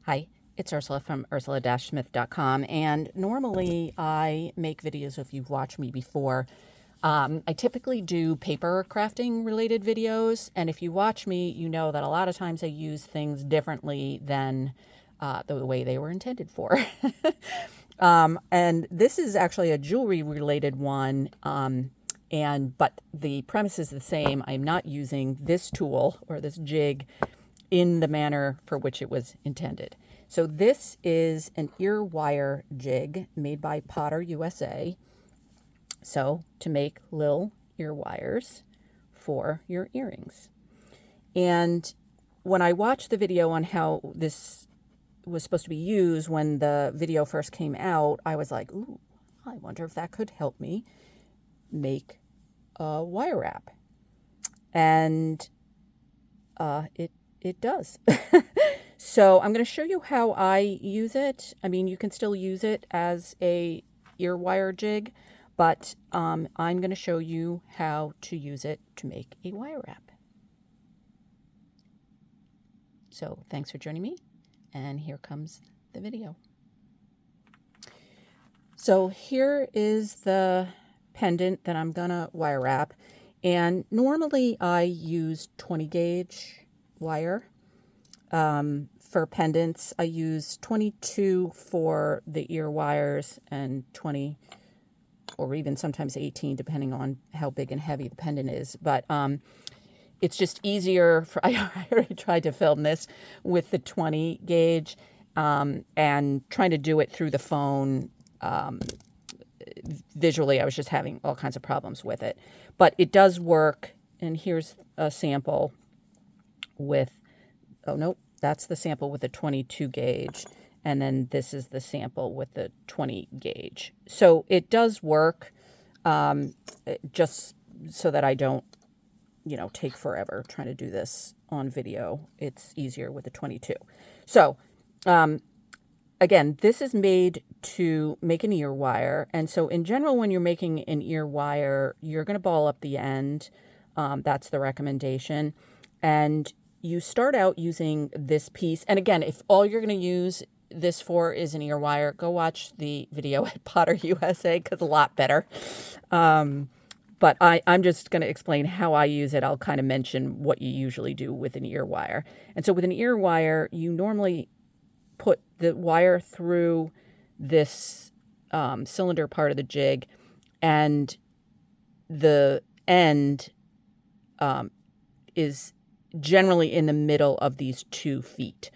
Hi, it's Ursula from ursula-smith.com, and normally I make videos if you've watched me before. I typically do paper crafting related videos, and if you watch me, you know that a lot of times I use things differently than the way they were intended for. And this is actually a jewelry related one, but the premise is the same. I'm not using this tool or this jig in the manner for which it was intended. So this is an ear wire jig made by Potter USA. So to make little ear wires for your earrings. And when I watched the video on how this was supposed to be used when the video first came out, I was like, ooh, I wonder if that could help me make a wire wrap. And it does. So I'm going to show you how I use it. I mean, you can still use it as a ear wire jig, but I'm going to show you how to use it to make a wire wrap. So thanks for joining me, and here comes the video. So here is the pendant that I'm going to wire wrap, and normally I use 20 gauge wire. For pendants, I use 22 for the ear wires and 20 or even sometimes 18, depending on how big and heavy the pendant is. But it's just easier for, I already tried to film this with the 20 gauge and trying to do it through the phone. Visually, I was just having all kinds of problems with it. But it does work, and here's a sample with, oh no, that's the sample with the 22 gauge, and then this is the sample with the 20 gauge. So it does work, just so that I don't, take forever trying to do this on video. It's easier with the 22. So, again, this is made to make an ear wire. And so in general, when you're making an ear wire, you're going to ball up the end. That's the recommendation. And you start out using this piece. And again, if all you're going to use this for is an ear wire, go watch the video at Potter USA, because a lot better. But I'm just going to explain how I use it. I'll kind of mention what you usually do with an ear wire. And so with an ear wire, you normally put the wire through this cylinder part of the jig, and the end is generally in the middle of these 2 feet.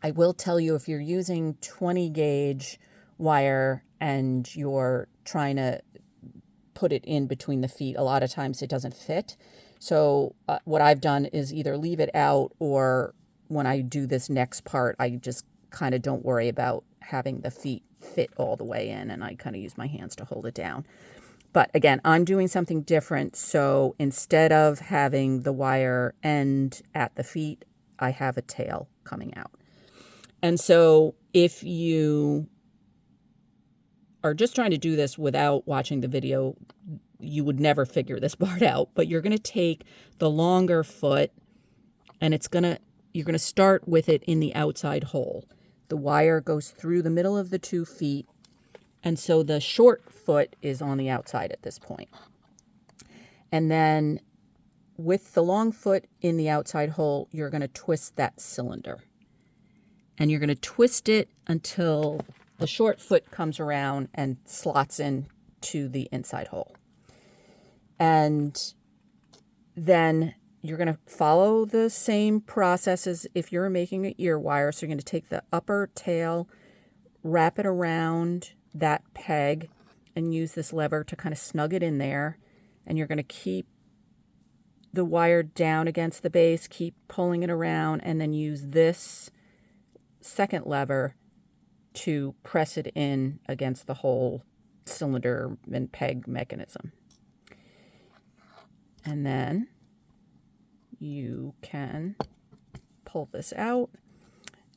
I will tell you, if you're using 20 gauge wire and you're trying to put it in between the feet, a lot of times it doesn't fit. So what I've done is either leave it out, or when I do this next part, I just kind of don't worry about having the feet fit all the way in, and I kind of use my hands to hold it down. But again, I'm doing something different. So instead of having the wire end at the feet, I have a tail coming out. And so if you are just trying to do this without watching the video, you would never figure this part out. But you're going to take the longer foot, and you're going to start with it in the outside hole. The wire goes through the middle of the 2 feet. And so the short foot is on the outside at this point. And then with the long foot in the outside hole, you're going to twist that cylinder. And you're going to twist it until the short foot comes around and slots in to the inside hole. And then you're going to follow the same process as if you're making an ear wire. So you're going to take the upper tail, wrap it around that peg, and use this lever to kind of snug it in there. And you're going to keep the wire down against the base, keep pulling it around, and then use this second lever to press it in against the whole cylinder and peg mechanism. And then you can pull this out.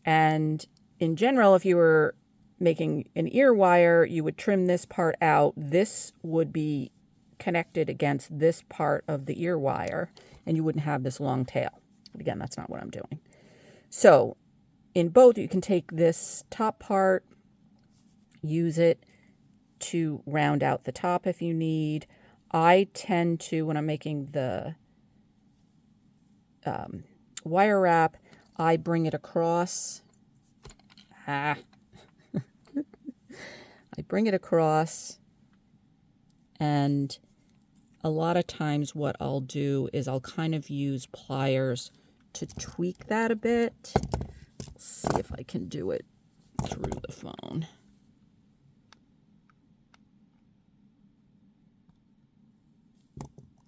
And in general, if you were making an ear wire, you would trim this part out. This would be connected against this part of the ear wire, and you wouldn't have this long tail. But again, that's not what I'm doing. So in both, you can take this top part, use it to round out the top if you need. I tend to, when I'm making the wire wrap, I bring it across. I bring it across, and a lot of times what I'll do is I'll kind of use pliers to tweak that a bit. Let's see if I can do it through the phone.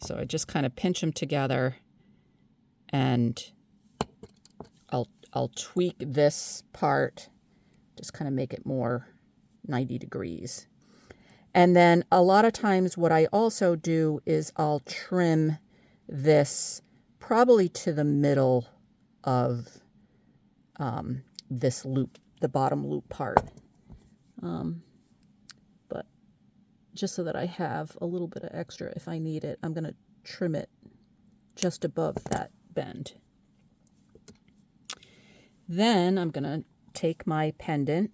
So I just kind of pinch them together, and I'll tweak this part, just kind of make it more 90 degrees. And then a lot of times what I also do is I'll trim this probably to the middle of this loop, the bottom loop part. But just so that I have a little bit of extra if I need it, I'm going to trim it just above that bend. Then I'm going to take my pendant.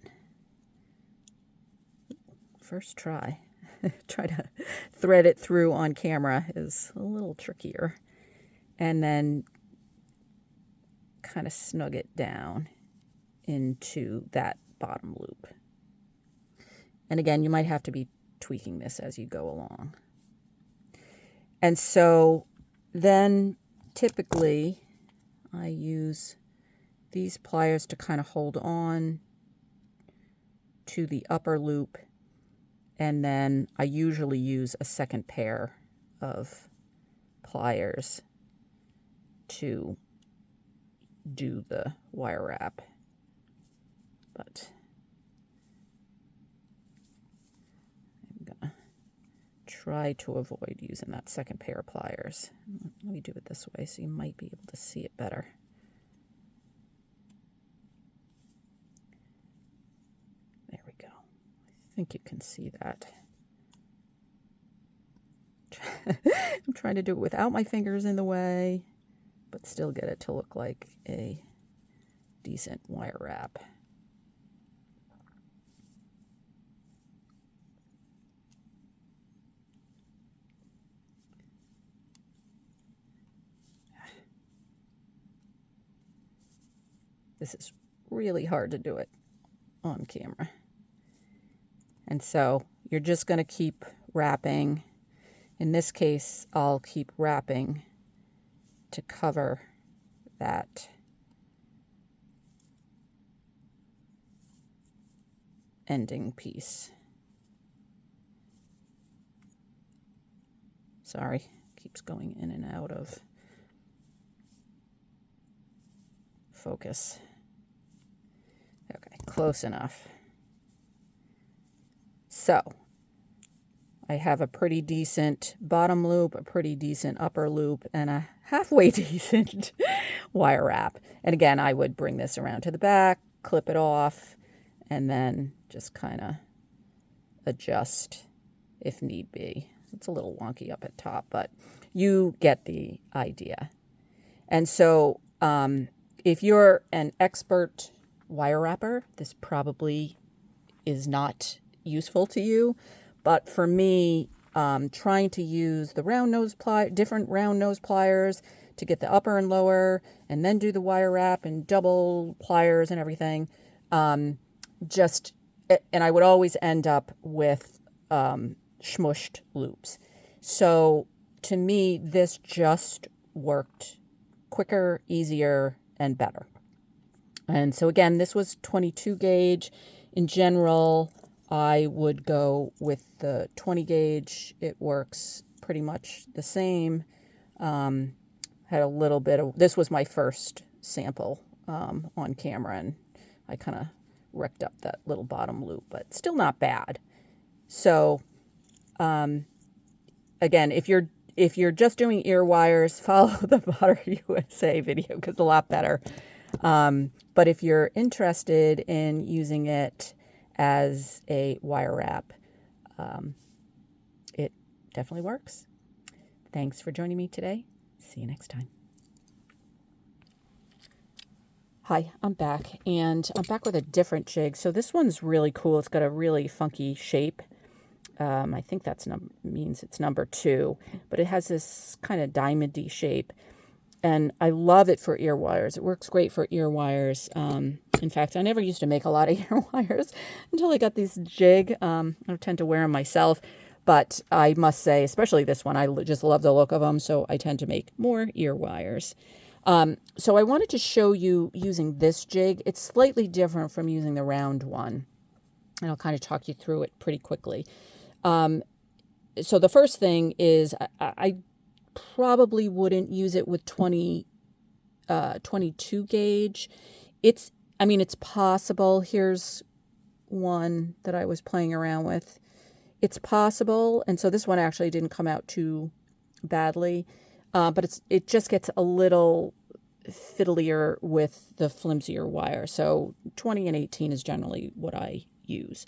First try. Try to thread it through on camera is a little trickier. And then kind of snug it down into that bottom loop. And again, you might have to be tweaking this as you go along. And so then typically I use these pliers to kind of hold on to the upper loop, and then I usually use a second pair of pliers to do the wire wrap. But I'm gonna try to avoid using that second pair of pliers. Let me do it this way so you might be able to see it better. There we go. I think you can see that. I'm trying to do it without my fingers in the way, but still get it to look like a decent wire wrap. This is really hard to do it on camera. And so you're just going to keep wrapping. In this case, I'll keep wrapping to cover that ending piece. Sorry, keeps going in and out of focus. Okay, close enough. So I have a pretty decent bottom loop, a pretty decent upper loop, and a halfway decent wire wrap. And again, I would bring this around to the back, clip it off, and then just kind of adjust if need be. It's a little wonky up at top, but you get the idea. And so if you're an expert wire wrapper, this probably is not useful to you. But for me, trying to use the different round nose pliers to get the upper and lower, and then do the wire wrap and double pliers and everything, and I would always end up with smushed loops. So to me, this just worked quicker, easier, and better. And so again, this was 22 gauge. In general, I would go with the 20 gauge. It works pretty much the same. Had a little bit of, this was my first sample on camera, and I kind of wrecked up that little bottom loop, but still not bad. So again, if you're just doing ear wires, follow the Butter USA video because it's a lot better. But if you're interested in using it as a wire wrap, it definitely works. Thanks for joining me today. See you next time. Hi, I'm back, and I'm back with a different jig. So this one's really cool. It's got a really funky shape. I think that means it's number 2, but it has this kind of diamondy shape, and I love it for ear wires. It works great for ear wires. In fact, I never used to make a lot of ear wires until I got this jig. I don't tend to wear them myself, but I must say, especially this one, I just love the look of them, so I tend to make more ear wires. So I wanted to show you using this jig. It's slightly different from using the round one, and I'll kind of talk you through it pretty quickly. So the first thing is I probably wouldn't use it with 22 gauge. It's possible. Here's one that I was playing around with. It's possible, and so this one actually didn't come out too badly. But it just gets a little fiddlier with the flimsier wire. So 20 and 18 is generally what I use.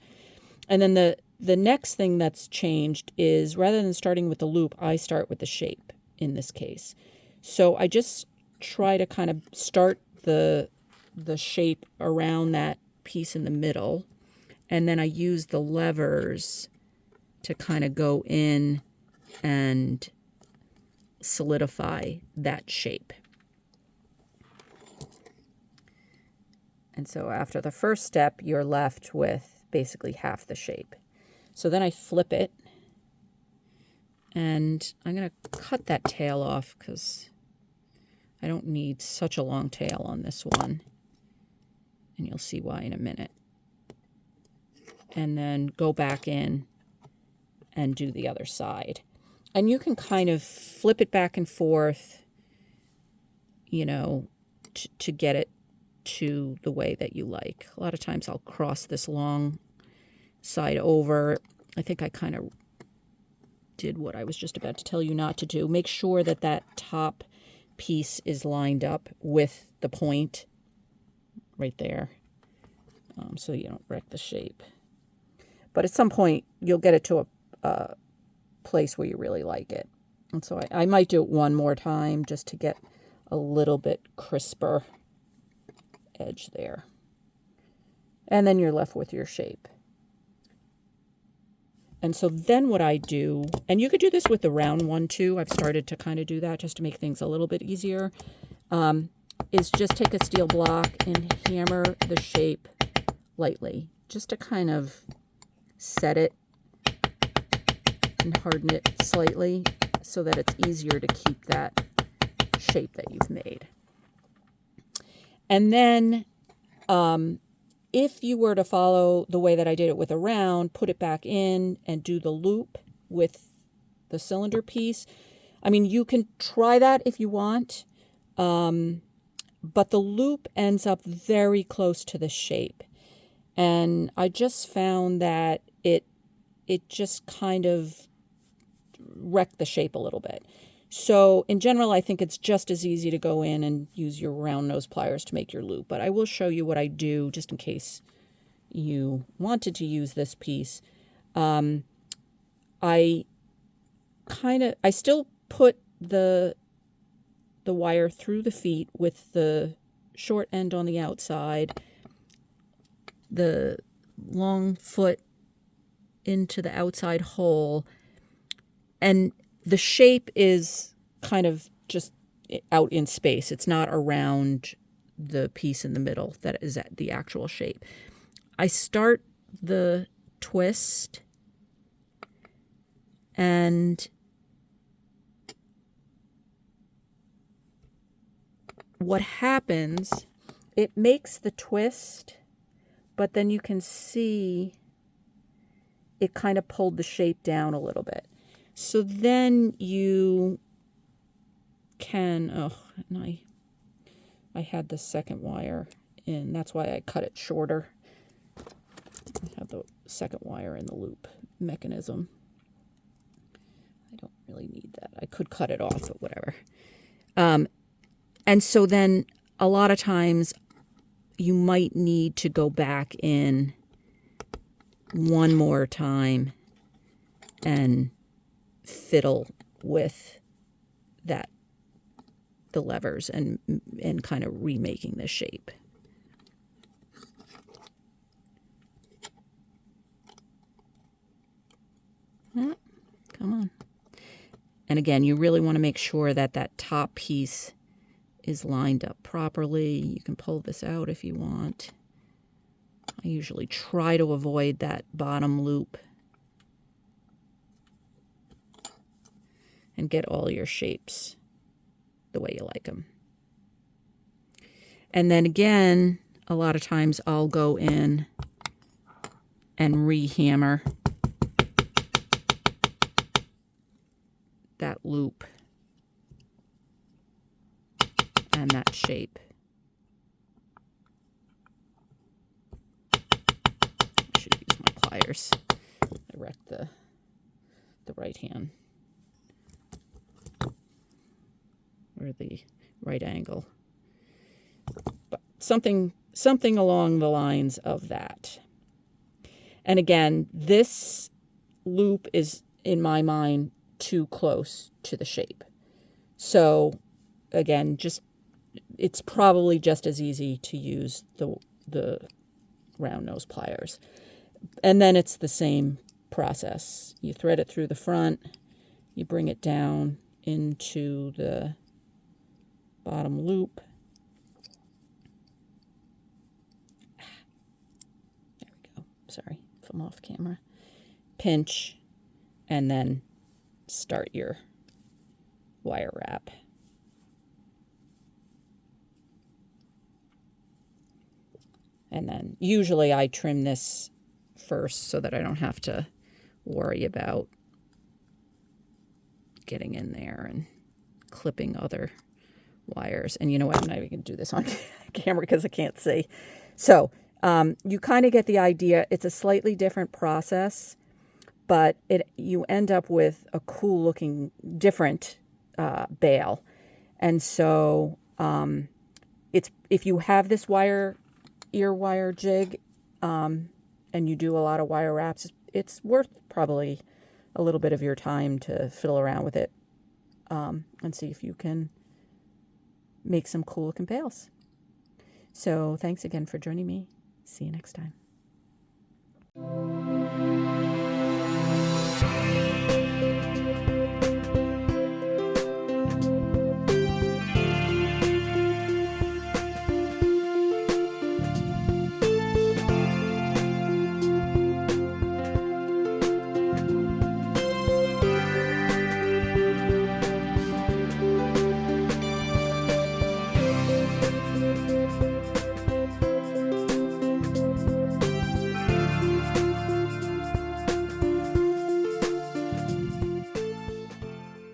And then the next thing that's changed is rather than starting with the loop, I start with the shape in this case. So I just try to kind of start the shape around that piece in the middle, and then I use the levers to kind of go in and solidify that shape. And so after the first step, you're left with basically half the shape. So then I flip it, and I'm going to cut that tail off because I don't need such a long tail on this one. And you'll see why in a minute. And then go back in and do the other side. And you can kind of flip it back and forth, you know, to get it to the way that you like. A lot of times I'll cross this long side over. I think I kind of did what I was just about to tell you not to do. Make sure that that top piece is lined up with the point right there, so you don't wreck the shape. But at some point, you'll get it to a place where you really like it. And so I might do it one more time just to get a little bit crisper edge there. And then you're left with your shape. And so then what I do, and you could do this with the round one too, I've started to kind of do that just to make things a little bit easier, is just take a steel block and hammer the shape lightly, just to kind of set it and harden it slightly so that it's easier to keep that shape that you've made. And then if you were to follow the way that I did it with a round, put it back in and do the loop with the cylinder piece. I mean, you can try that if you want, but the loop ends up very close to the shape. And I just found that it just kind of wrecked the shape a little bit. So in general, I think it's just as easy to go in and use your round nose pliers to make your loop. But I will show you what I do just in case you wanted to use this piece. I still put the wire through the feet with the short end on the outside, the long foot into the outside hole, and the shape is kind of just out in space. It's not around the piece in the middle that is at the actual shape. I start the twist, and what happens, it makes the twist, but then you can see it kind of pulled the shape down a little bit. So then you can, and I had the second wire in, that's why I cut it shorter. I have the second wire in the loop mechanism. I don't really need that. I could cut it off, but whatever. And so then a lot of times you might need to go back in one more time and fiddle with the levers and kind of remaking the shape. Oh, come on. And again, you really want to make sure that that top piece is lined up properly. You can pull this out if you want. I usually try to avoid that bottom loop and get all your shapes the way you like them. And then again, a lot of times I'll go in and re-hammer that loop and that shape. I should use my pliers. I wrecked the right hand. Or the right angle. But something along the lines of that. And again, this loop is, in my mind, too close to the shape. So again, it's probably just as easy to use the round nose pliers. And then it's the same process. You thread it through the front, you bring it down into the bottom loop. There we go. Sorry if I'm off camera. Pinch, and then start your wire wrap. And then usually I trim this first so that I don't have to worry about getting in there and clipping other wires. And you know what? I'm not even going to do this on camera because I can't see. So you kind of get the idea. It's a slightly different process, but you end up with a cool looking, different bail. And so if you have this ear wire jig and you do a lot of wire wraps, it's worth probably a little bit of your time to fiddle around with it and see if you can make some cool looking pails. So thanks again for joining me. See you next time.